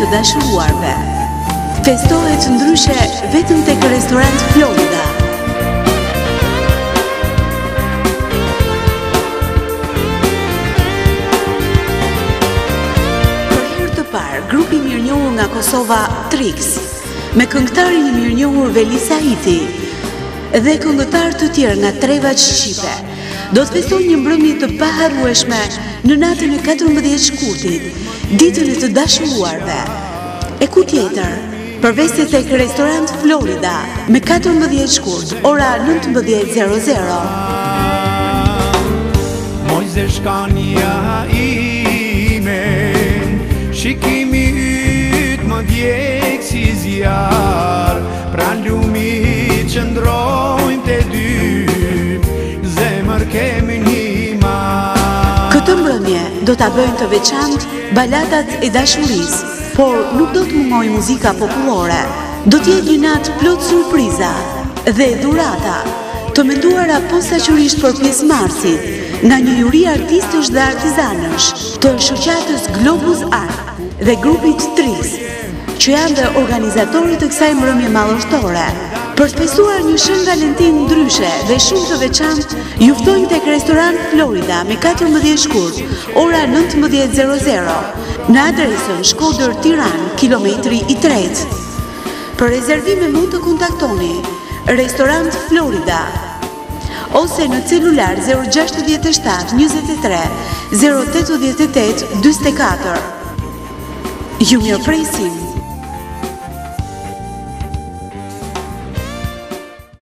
të dashuruarve. Festohet ndryshe vetëm tek restorant Florida. Për herë të parë, grupi i mirënjohur nga Kosova Trix, me këngëtarin e mirënjohur Velisa Iti dhe këngëtar të tjerë nga trevat shqipe, do të festojnë një mbrëmje të paharrueshme në natën e 14 shkurtit, ditën e të dashuruarve. E ku tjetër, përveç se tek restorant Florida, me 14 shkurt, ora 19:00. Mojze shkania ime, shikimi yt më djeg si zjar, pran lumit që ndrojmë të dy, zemër kemi një mar. Këtë mbrëmje do ta bëjnë të veçantë baladat e dashurisë, por nuk do të mungojë muzika popullore. Do të jetë një natë plot surpriza dhe dhurata, të menduara posaçërisht për pjesëmarrësit nga një juri artistësh dhe artizanësh të shoqatës Globus Art dhe grupit Trix, që janë dhe organizatorët të kësaj mbrëmje madhështore. Për të festuar një Shën Valentin ndryshe dhe shumë të veçantë, ju ftojnë tek restorant Florida me 14 shkurt, ora 19:00, në adresën Shkodër Tiranë, kilometri i 3. Për rezervime mund të kontaktoni restorant Florida ose në celular 067 23 088 44. Ju mirëpresim.